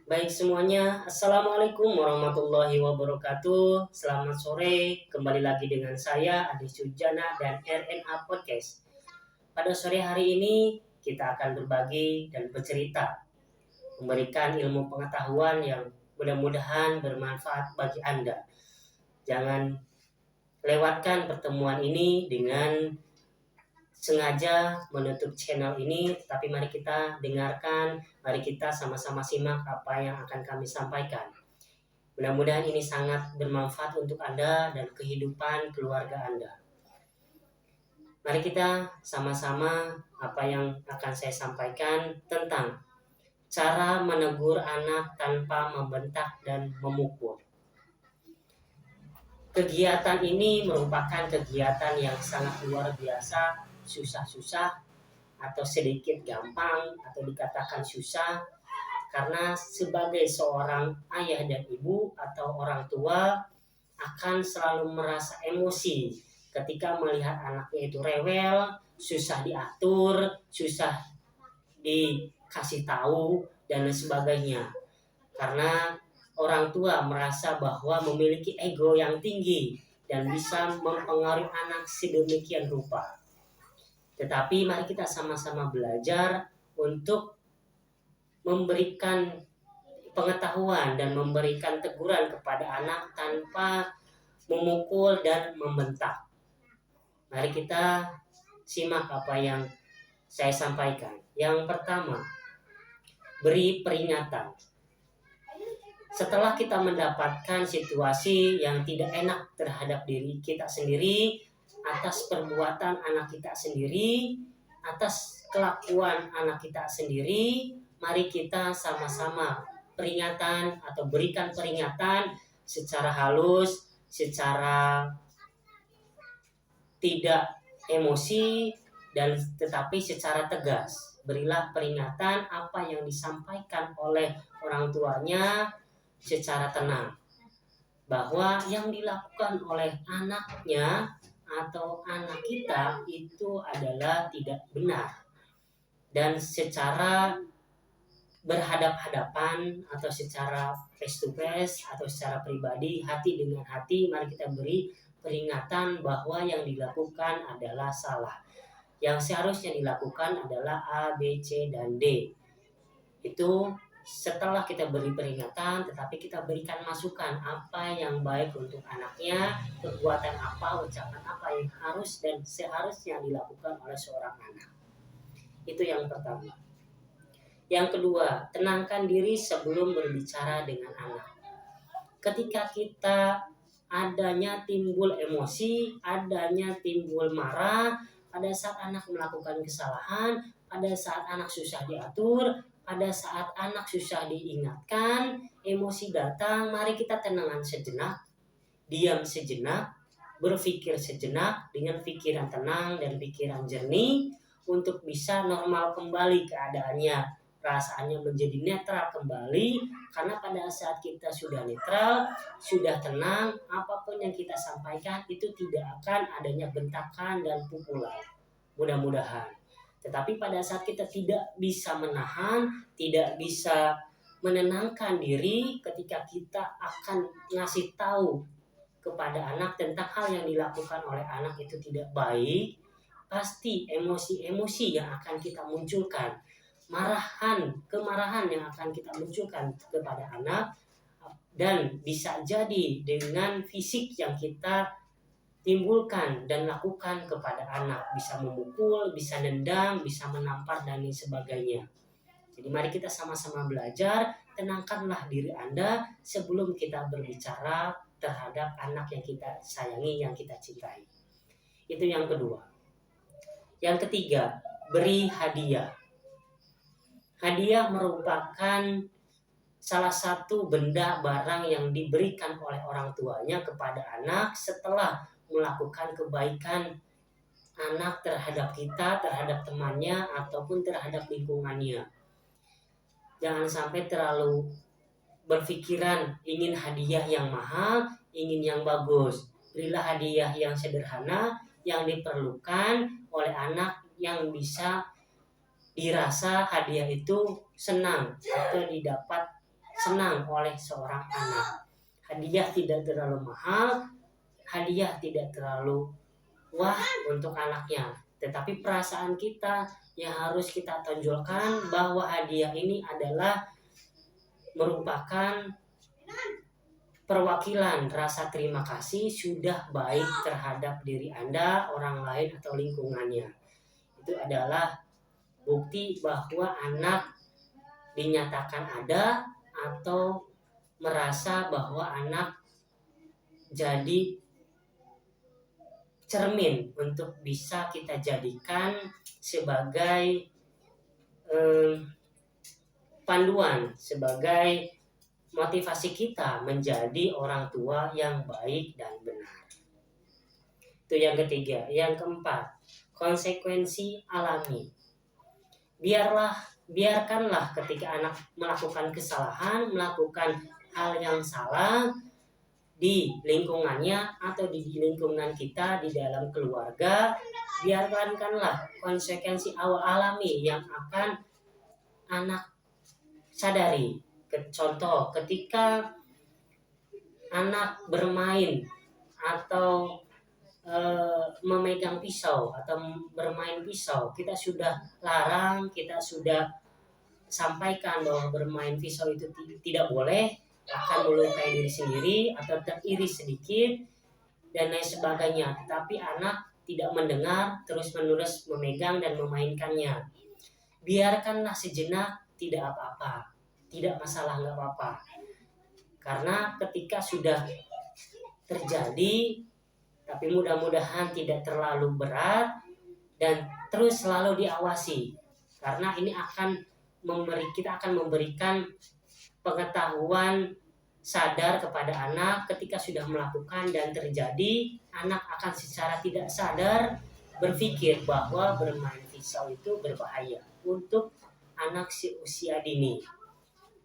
Baik semuanya, Assalamualaikum warahmatullahi wabarakatuh. Selamat sore, kembali lagi dengan saya Adi Sujana dan RNA Podcast. Pada sore hari ini kita akan berbagi dan bercerita, memberikan ilmu pengetahuan yang mudah-mudahan bermanfaat bagi Anda. Jangan lewatkan pertemuan ini dengan sengaja menutup channel ini, tapi mari kita dengarkan, mari kita sama-sama simak apa yang akan kami sampaikan. Mudah-mudahan ini sangat bermanfaat untuk Anda dan kehidupan keluarga Anda. Mari kita sama-sama apa yang akan saya sampaikan tentang cara menegur anak tanpa membentak dan memukul. Kegiatan ini merupakan kegiatan yang sangat luar biasa, susah-susah atau sedikit gampang atau dikatakan susah, karena sebagai seorang ayah dan ibu atau orang tua akan selalu merasa emosi ketika melihat anaknya itu rewel, susah diatur, susah dikasih tahu, dan lain sebagainya. Karena orang tua merasa bahwa memiliki ego yang tinggi dan bisa mempengaruhi anak sedemikian rupa. Tetapi mari kita sama-sama belajar untuk memberikan pengetahuan dan memberikan teguran kepada anak tanpa memukul dan membentak. Mari kita simak apa yang saya sampaikan. Yang pertama, beri peringatan. Setelah kita mendapatkan situasi yang tidak enak terhadap diri kita sendiri, atas perbuatan anak kita sendiri, atas kelakuan anak kita sendiri, mari kita sama-sama peringatan atau berikan peringatan secara halus, secara tidak emosi, dan tetapi secara tegas. Berilah peringatan apa yang disampaikan oleh orang tuanya secara tenang, bahwa yang dilakukan oleh anaknya atau anak kita itu adalah tidak benar, dan secara berhadap-hadapan atau secara face to face atau secara pribadi, hati dengan hati, mari kita beri peringatan bahwa yang dilakukan adalah salah. Yang seharusnya dilakukan adalah A, B, C, dan D. Itu setelah kita beri peringatan, tetapi kita berikan masukan apa yang baik untuk anaknya, perbuatan apa, ucapan apa yang harus dan seharusnya dilakukan oleh seorang anak. Itu yang pertama. Yang kedua, tenangkan diri sebelum berbicara dengan anak. Ketika kita adanya timbul emosi, adanya timbul marah, pada saat anak melakukan kesalahan, pada saat anak susah diatur, pada saat anak susah diingatkan, emosi datang, mari kita tenangkan sejenak, diam sejenak, berpikir sejenak dengan pikiran tenang dan pikiran jernih untuk bisa normal kembali keadaannya, perasaannya menjadi netral kembali. Karena pada saat kita sudah netral, sudah tenang, apapun yang kita sampaikan itu tidak akan adanya bentakan dan pukulan, mudah-mudahan. Tetapi pada saat kita tidak bisa menahan, tidak bisa menenangkan diri ketika kita akan ngasih tahu kepada anak tentang hal yang dilakukan oleh anak itu tidak baik, pasti emosi-emosi yang akan kita munculkan, kemarahan yang akan kita munculkan kepada anak, dan bisa jadi dengan fisik yang kita timbulkan dan lakukan kepada anak, bisa memukul, bisa nendang, bisa menampar dan lain sebagainya. Jadi mari kita sama-sama belajar, tenangkanlah diri Anda sebelum kita berbicara terhadap anak yang kita sayangi, yang kita cintai. Itu yang kedua. Yang ketiga, beri hadiah. Hadiah merupakan salah satu benda barang yang diberikan oleh orang tuanya kepada anak setelah melakukan kebaikan anak terhadap kita, terhadap temannya, ataupun terhadap lingkungannya. Jangan sampai terlalu berpikiran ingin hadiah yang mahal, ingin yang bagus. Berilah hadiah yang sederhana, yang diperlukan oleh anak, yang bisa dirasa hadiah itu senang atau didapat senang oleh seorang anak. Hadiah tidak terlalu mahal, hadiah tidak terlalu wah untuk anaknya, tetapi perasaan kita yang harus kita tonjolkan bahwa hadiah ini adalah merupakan perwakilan rasa terima kasih sudah baik terhadap diri Anda, orang lain, atau lingkungannya. Itu adalah bukti bahwa anak dinyatakan ada atau merasa bahwa anak jadi cermin untuk bisa kita jadikan sebagai panduan, sebagai motivasi kita menjadi orang tua yang baik dan benar. Itu yang ketiga. Yang keempat, konsekuensi alami. Biarkanlah ketika anak melakukan kesalahan, melakukan hal yang salah di lingkungannya atau di lingkungan kita, di dalam keluarga, biarkanlah konsekuensi alami yang akan anak sadari. Contoh, ketika anak bermain atau memegang pisau atau bermain pisau, kita sudah larang, kita sudah sampaikan bahwa bermain pisau itu tidak boleh, akan melukai diri sendiri atau teriris sedikit dan lain sebagainya. Tetapi anak tidak mendengar, terus-menerus memegang dan memainkannya. Biarkanlah sejenak, tidak apa-apa, tidak masalah, nggak apa-apa. Karena ketika sudah terjadi, tapi mudah-mudahan tidak terlalu berat dan terus selalu diawasi. Karena ini kita akan memberikan pengetahuan sadar kepada anak ketika sudah melakukan dan terjadi, anak akan secara tidak sadar berpikir bahwa bermain pisau itu berbahaya untuk anak usia dini.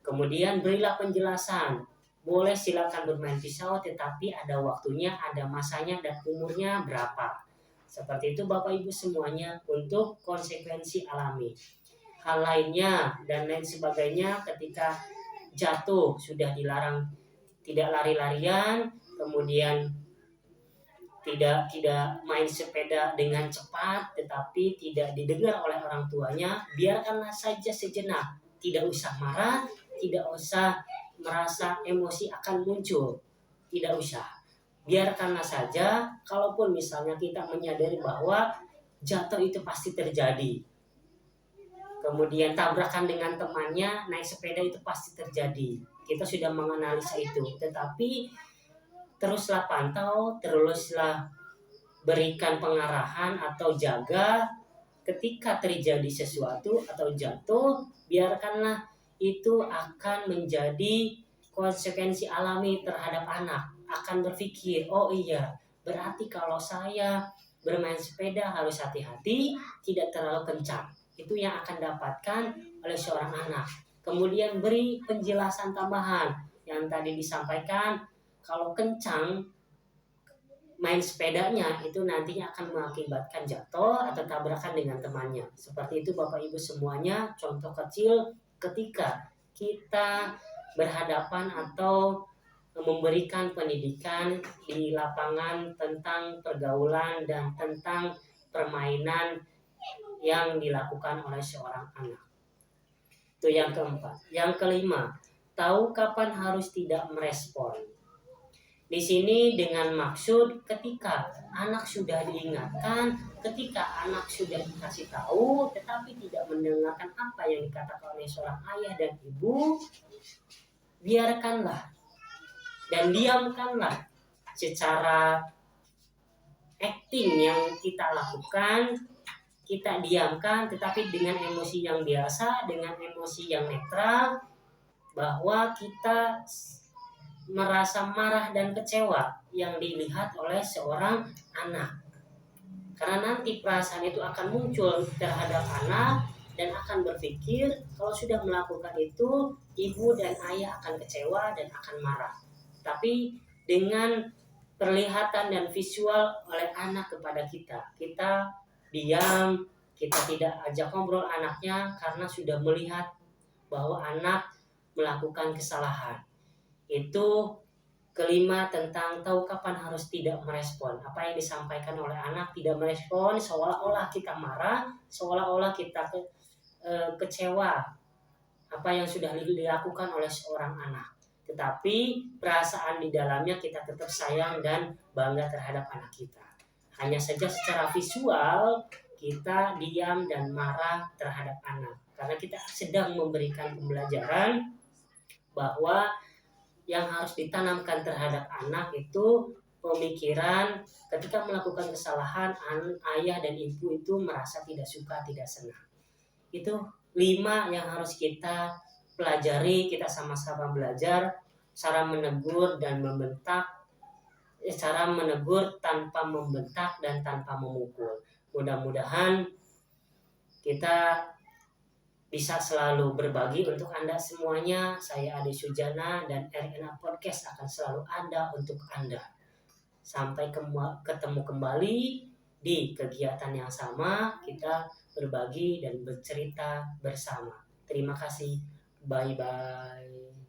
Kemudian berilah penjelasan. Boleh silakan bermain pisau, tetapi ada waktunya, ada masanya, dan umurnya berapa. Seperti itu Bapak Ibu semuanya untuk konsekuensi alami. Hal lainnya dan lain sebagainya, ketika jatuh sudah dilarang, tidak lari-larian, kemudian tidak main sepeda dengan cepat, tetapi tidak didengar oleh orang tuanya, biarkanlah saja sejenak. Tidak usah marah, tidak usah merasa emosi akan muncul, tidak usah. Biarkanlah saja, kalaupun misalnya kita menyadari bahwa jatuh itu pasti terjadi, kemudian tabrakan dengan temannya, naik sepeda itu pasti terjadi, kita sudah menganalisa itu, tetapi teruslah pantau, teruslah berikan pengarahan atau jaga. Ketika terjadi sesuatu atau jatuh, biarkanlah itu akan menjadi konsekuensi alami terhadap anak. Akan berpikir, oh iya, berarti kalau saya bermain sepeda harus hati-hati, tidak terlalu kencang. Itu yang akan dapatkan oleh seorang anak. Kemudian beri penjelasan tambahan yang tadi disampaikan, kalau kencang main sepedanya itu nantinya akan mengakibatkan jatuh atau tabrakan dengan temannya. Seperti itu Bapak Ibu semuanya, contoh kecil ketika kita berhadapan atau memberikan pendidikan di lapangan tentang pergaulan dan tentang permainan yang dilakukan oleh seorang anak. Itu yang keempat. Yang kelima, tahu kapan harus tidak merespon. Di sini dengan maksud ketika anak sudah diingatkan, ketika anak sudah dikasih tahu, tetapi tidak mendengarkan apa yang dikatakan oleh seorang ayah dan ibu, biarkanlah dan diamkanlah secara acting yang kita lakukan, kita diamkan, tetapi dengan emosi yang biasa, dengan emosi yang netral, bahwa kita merasa marah dan kecewa yang dilihat oleh seorang anak. Karena nanti perasaan itu akan muncul terhadap anak dan akan berpikir kalau sudah melakukan itu, ibu dan ayah akan kecewa dan akan marah. Tapi dengan perlihatan dan visual oleh anak kepada kita diam, kita tidak ajak ngobrol anaknya karena sudah melihat bahwa anak melakukan kesalahan. Itu kelima, tentang tahu kapan harus tidak merespon. Apa yang disampaikan oleh anak tidak merespon, seolah-olah kita marah, seolah-olah kita kecewa apa yang sudah dilakukan oleh seorang anak. Tetapi perasaan di dalamnya kita tetap sayang dan bangga terhadap anak kita. Hanya saja secara visual kita diam dan marah terhadap anak. Karena kita sedang memberikan pembelajaran bahwa yang harus ditanamkan terhadap anak itu pemikiran ketika melakukan kesalahan, ayah dan ibu itu merasa tidak suka, tidak senang. Itu 5 yang harus kita pelajari, kita sama-sama belajar cara menegur dan membentak, cara menegur tanpa membentak dan tanpa memukul. Mudah-mudahan kita bisa selalu berbagi untuk Anda semuanya. Saya Ade Sujana dan RNA Podcast akan selalu ada untuk Anda. Sampai ketemu kembali di kegiatan yang sama, kita berbagi dan bercerita bersama. Terima kasih. Bye-bye.